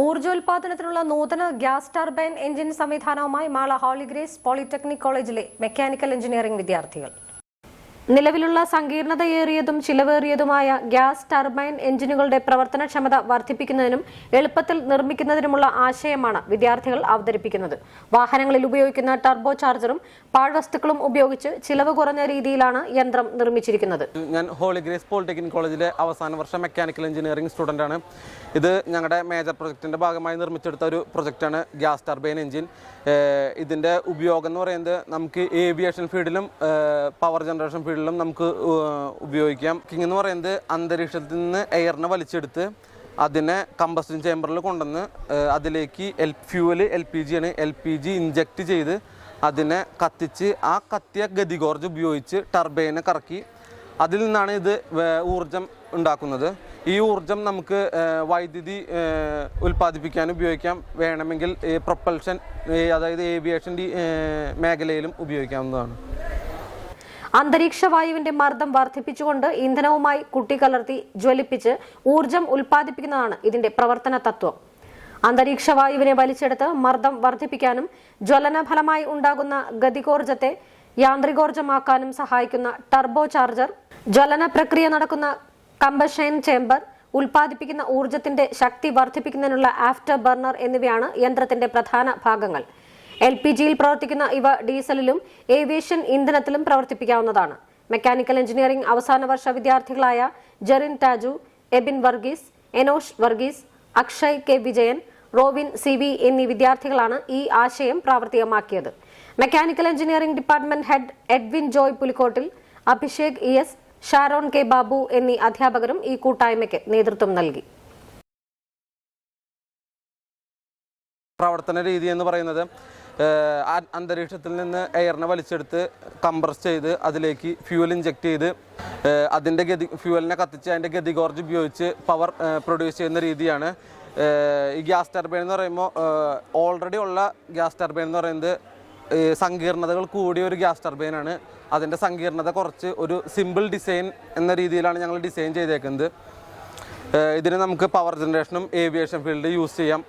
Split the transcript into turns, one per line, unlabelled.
ഊർജ്ജോൽപാദനത്തിനുള്ള നൂതന gas turbine engine സംവിധാനവുമായി Mala Holy Grace Polytechnic കോളേജിലെ മെക്കാനിക്കൽ എഞ്ചിനീയറിംഗ് വിദ്യാർത്ഥികൾ. നിലവിലുള്ള സങ്കീർണതയേറിയതും ചിലവേറിയതുമായ ഗ്യാസ് ടർബൈൻ എഞ്ചിനുകളുടെ പ്രവർത്തനക്ഷമത വർദ്ധിപ്പിക്കുന്നതിനും എളുപ്പത്തിൽ നിർമ്മിക്കുന്നതിനുമുള്ള ആശയമാണ് വിദ്യാർത്ഥികൾ അവതരിപ്പിക്കുന്നത്. വാഹനങ്ങളിൽ ഉപയോഗിക്കുന്ന ടർബോ ചാർജറും പാഴ്വസ്തുക്കളും ഉപയോഗിച്ച് ചിലവ് കുറഞ്ഞ രീതിയിലാണ് യന്ത്രം നിർമ്മിച്ചിരിക്കുന്നത്.
ഞാൻ ഹോളി ഗ്രേസ് പോളിടെക്നിക് കോളേജിലെ അവസാന വർഷ മെക്കാനിക്കൽ എഞ്ചിനീയറിംഗ് സ്റ്റുഡൻ്റ് ആണ്. ഇത് ഞങ്ങളുടെ മേജർ പ്രൊജക്റ്റിൻ്റെ ഭാഗമായി നിർമ്മിച്ചെടുത്ത ഒരു പ്രൊജക്റ്റാണ് ഗ്യാസ് ടർബൈൻ എഞ്ചിൻ. ഇതിൻ്റെ ഉപയോഗം എന്ന് പറയുന്നത് നമുക്ക് ഏവിയേഷൻ ഫീൽഡിലും പവർ ജനറേഷൻ ഫീൽഡിലും നമുക്ക് ഉപയോഗിക്കാം. കിങ് എന്ന് പറയുന്നത് അന്തരീക്ഷത്തിൽ നിന്ന് എയറിനെ വലിച്ചെടുത്ത് അതിനെ കമ്പസ്റ്റൻ ചേമ്പറിൽ കൊണ്ടുവന്ന് അതിലേക്ക് ഫ്യൂവൽ LPG ആണ്. LPG ഇഞ്ചക്റ്റ് ചെയ്ത് അതിനെ കത്തിച്ച് ആ കത്തിയ ഗതികോർജ് ഉപയോഗിച്ച് ടർബൈനെ കറക്കി അതിൽ നിന്നാണ് ഇത് ഊർജം ഉണ്ടാക്കുന്നത്. ഈ ഊർജം നമുക്ക് വൈദ്യുതി ഉൽപ്പാദിപ്പിക്കാൻ ഉപയോഗിക്കാം. വേണമെങ്കിൽ പ്രൊപ്പൽഷൻ അതായത് ഏവിയേഷൻ മേഖലയിലും ഉപയോഗിക്കാവുന്നതാണ്.
അന്തരീക്ഷ വായുവിന്റെ മർദ്ദം വർദ്ധിപ്പിച്ചുകൊണ്ട് ഇന്ധനവുമായി കൂട്ടിക്കലർത്തി ജ്വലിപ്പിച്ച് ഊർജം ഉൽപ്പാദിപ്പിക്കുന്നതാണ് ഇതിന്റെ പ്രവർത്തന തത്വം. അന്തരീക്ഷ വായുവിനെ വലിച്ചെടുത്ത് മർദ്ദം വർദ്ധിപ്പിക്കാനും ജ്വലന ഫലമായി ഉണ്ടാകുന്ന ഗതികോർജത്തെ യാന്ത്രികോർജമാക്കാനും സഹായിക്കുന്ന ടർബോ ചാർജർ, ജ്വലന പ്രക്രിയ നടക്കുന്ന കമ്പഷൻ ചേംബർ, ഉൽപ്പാദിപ്പിക്കുന്ന ഊർജത്തിന്റെ ശക്തി വർദ്ധിപ്പിക്കുന്നതിനുള്ള ആഫ്റ്റർ ബർണർ എന്നിവയാണ് യന്ത്രത്തിന്റെ പ്രധാന ഭാഗങ്ങൾ. LPGയിൽ പ്രവർത്തിക്കുന്ന ഇവ ഡീസലിലും ഏവിയേഷൻ ഇന്ധനത്തിലും പ്രവർത്തിപ്പിക്കാവുന്നതാണ്. മെക്കാനിക്കൽ എഞ്ചിനീയറിംഗ് അവസാന വർഷ വിദ്യാർത്ഥികളായ ജെറിൻ ടാജു, എബിൻ വർഗീസ്, എനോഷ് വർഗീസ്, അക്ഷയ് K വിജയൻ, റോവിൻ CV എന്നീ വിദ്യാർത്ഥികളാണ് ഈ ആശയം പ്രാവർത്തികമാക്കിയത്. Mechanical engineering department head Edwin Joy Pulikottil, Abhishek ES, Sharon K Babu എന്നീ അധ്യാപകരും ഈ കൂട്ടായ്മയ്ക്ക് നേതൃത്വം നൽകി.
പ്രവർത്തന രീതി എന്ന് പറയുന്നത് അന്തരീക്ഷത്തിൽ നിന്ന് എയറിനെ വലിച്ചെടുത്ത് കംപ്രസ് ചെയ്ത് അതിലേക്ക് ഫ്യൂവൽ ഇഞ്ചക്ട് ചെയ്ത് അതിൻ്റെ ഫ്യൂവലിനെ കത്തിച്ച് അതിൻ്റെ ഗതികോർജ് ഉപയോഗിച്ച് പവർ പ്രൊഡ്യൂസ് ചെയ്യുന്ന രീതിയാണ്. ഈ ഗ്യാസ് ടർബൈൻ എന്ന് പറയുമ്പോൾ ഓൾറെഡി ഉള്ള ഗ്യാസ് ടർബൈൻ എന്ന് പറയുന്നത് സങ്കീർണതകൾ കൂടിയ ഒരു ഗ്യാസ് ടർബൈനാണ്. അതിൻ്റെ സങ്കീർണത കുറച്ച് ഒരു സിമ്പിൾ ഡിസൈൻ എന്ന രീതിയിലാണ് ഞങ്ങൾ ഡിസൈൻ ചെയ്തേക്കുന്നത്. ഇതിന് നമുക്ക് പവർ ജനറേഷനും ഏവിയേഷൻ ഫീൽഡ് യൂസ് ചെയ്യാം.